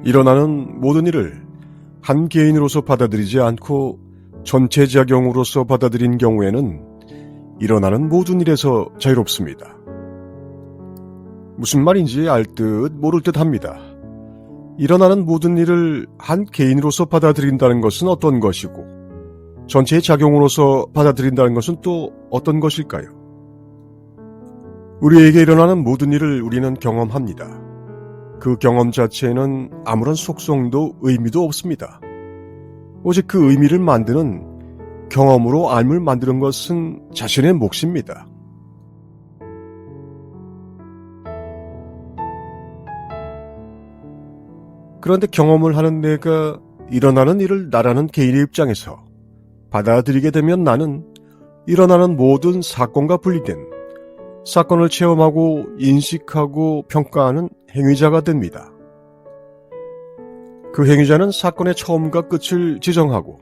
일어나는 모든 일을 한 개인으로서 받아들이지 않고 전체 작용으로서 받아들인 경우에는 일어나는 모든 일에서 자유롭습니다. 무슨 말인지 알 듯 모를 듯 합니다. 일어나는 모든 일을 한 개인으로서 받아들인다는 것은 어떤 것이고, 전체의 작용으로서 받아들인다는 것은 또 어떤 것일까요? 우리에게 일어나는 모든 일을 우리는 경험합니다. 그 경험 자체에는 아무런 속성도 의미도 없습니다. 오직 그 의미를 만드는 경험으로 알을 만드는 것은 자신의 몫입니다. 그런데 경험을 하는 내가 일어나는 일을 나라는 개인의 입장에서 받아들이게 되면 나는 일어나는 모든 사건과 분리된 사건을 체험하고 인식하고 평가하는 행위자가 됩니다. 그 행위자는 사건의 처음과 끝을 지정하고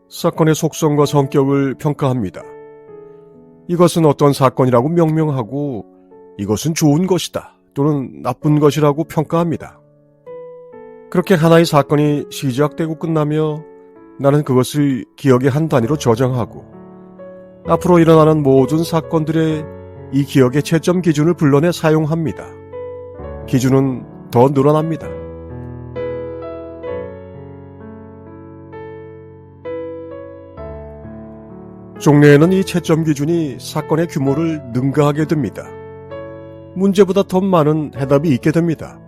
사건의 속성과 성격을 평가합니다. 이것은 어떤 사건이라고 명명하고 이것은 좋은 것이다 또는 나쁜 것이라고 평가합니다. 그렇게 하나의 사건이 시작되고 끝나며 나는 그것을 기억의 한 단위로 저장하고 앞으로 일어나는 모든 사건들의 이 기억의 채점 기준을 불러내 사용합니다. 기준은 더 늘어납니다. 종래에는 이 채점 기준이 사건의 규모를 능가하게 됩니다. 문제보다 더 많은 해답이 있게 됩니다.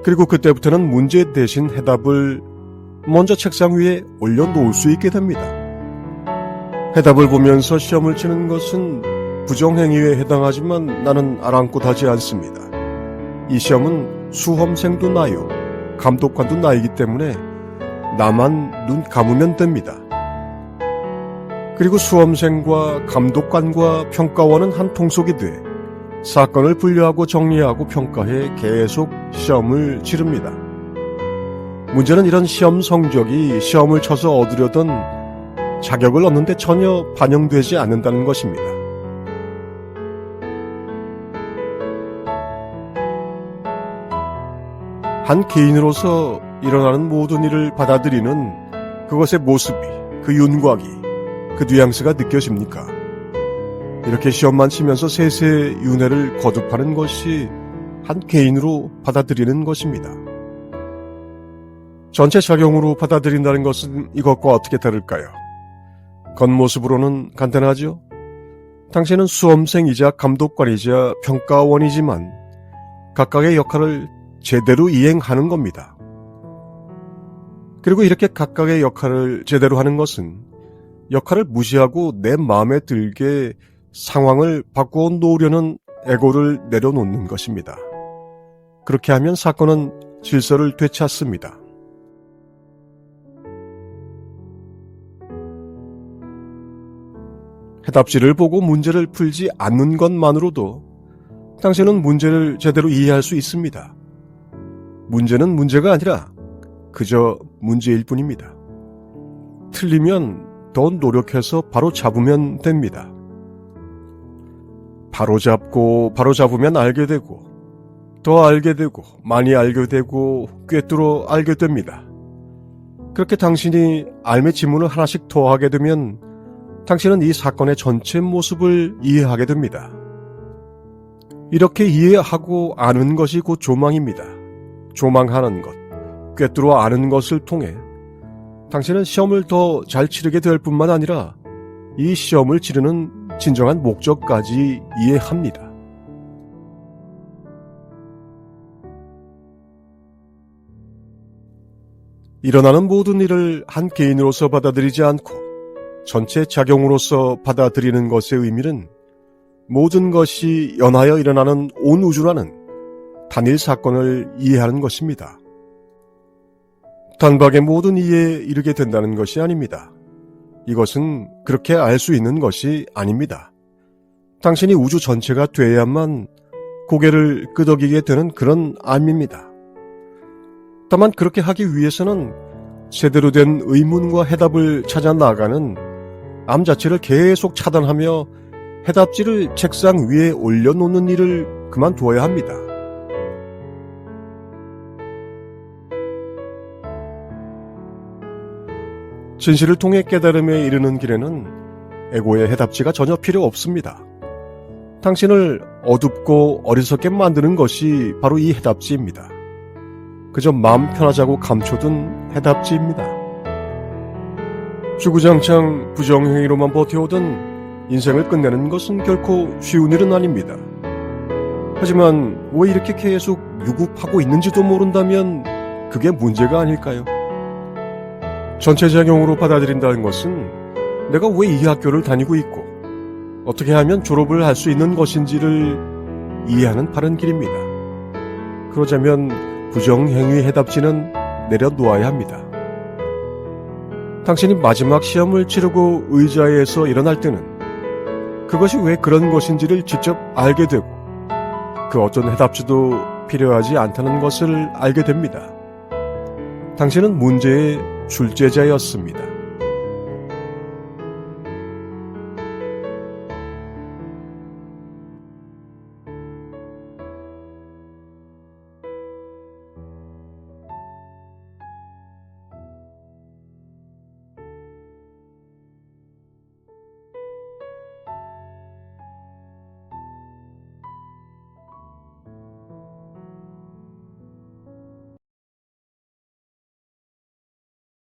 그리고 그때부터는 문제 대신 해답을 먼저 책상 위에 올려놓을 수 있게 됩니다. 해답을 보면서 시험을 치는 것은 부정행위에 해당하지만 나는 아랑곳하지 않습니다. 이 시험은 수험생도 나요, 감독관도 나이기 때문에 나만 눈 감으면 됩니다. 그리고 수험생과 감독관과 평가원은 한 통속이 돼 사건을 분류하고 정리하고 평가해 계속 시험을 치릅니다. 문제는 이런 시험 성적이 시험을 쳐서 얻으려던 자격을 얻는데 전혀 반영되지 않는다는 것입니다. 한 개인으로서 일어나는 모든 일을 받아들이는 그것의 모습이, 그 윤곽이, 그 뉘앙스가 느껴집니까? 이렇게 시험만 치면서 세세의 윤회를 거듭하는 것이 한 개인으로 받아들이는 것입니다. 전체 작용으로 받아들인다는 것은 이것과 어떻게 다를까요? 겉모습으로는 간단하죠? 당신은 수험생이자 감독관이자 평가원이지만 각각의 역할을 제대로 이행하는 겁니다. 그리고 이렇게 각각의 역할을 제대로 하는 것은 역할을 무시하고 내 마음에 들게 상황을 바꾸어 놓으려는 에고를 내려놓는 것입니다. 그렇게 하면 사건은 질서를 되찾습니다. 해답지를 보고 문제를 풀지 않는 것만으로도 당신은 문제를 제대로 이해할 수 있습니다. 문제는 문제가 아니라 그저 문제일 뿐입니다. 틀리면 더 노력해서 바로 잡으면 됩니다. 바로 잡으면 알게 되고 더 알게 되고 많이 알게 되고 꿰뚫어 알게 됩니다. 그렇게 당신이 삶의 지문을 하나씩 더하게 되면 당신은 이 사건의 전체 모습을 이해하게 됩니다. 이렇게 이해하고 아는 것이 곧 조망입니다. 조망하는 것, 꿰뚫어 아는 것을 통해 당신은 시험을 더 잘 치르게 될 뿐만 아니라 이 시험을 치르는 진정한 목적까지 이해합니다. 일어나는 모든 일을 한 개인으로서 받아들이지 않고 전체 작용으로서 받아들이는 것의 의미는 모든 것이 연하여 일어나는 온 우주라는 단일 사건을 이해하는 것입니다. 단박에 모든 이해에 이르게 된다는 것이 아닙니다. 이것은 그렇게 알 수 있는 것이 아닙니다. 당신이 우주 전체가 돼야만 고개를 끄덕이게 되는 그런 암입니다. 다만 그렇게 하기 위해서는 제대로 된 의문과 해답을 찾아 나가는 암 자체를 계속 차단하며 해답지를 책상 위에 올려놓는 일을 그만두어야 합니다. 진실을 통해 깨달음에 이르는 길에는 에고의 해답지가 전혀 필요 없습니다. 당신을 어둡고 어리석게 만드는 것이 바로 이 해답지입니다. 그저 마음 편하자고 감춰둔 해답지입니다. 주구장창 부정행위로만 버텨오던 인생을 끝내는 것은 결코 쉬운 일은 아닙니다. 하지만 왜 이렇게 계속 유급하고 있는지도 모른다면 그게 문제가 아닐까요? 전체작용으로 받아들인다는 것은 내가 왜 이 학교를 다니고 있고 어떻게 하면 졸업을 할 수 있는 것인지를 이해하는 바른 길입니다. 그러자면 부정행위 해답지는 내려놓아야 합니다. 당신이 마지막 시험을 치르고 의자에서 일어날 때는 그것이 왜 그런 것인지를 직접 알게 되고 그 어떤 해답지도 필요하지 않다는 것을 알게 됩니다. 당신은 문제의 출제자였습니다.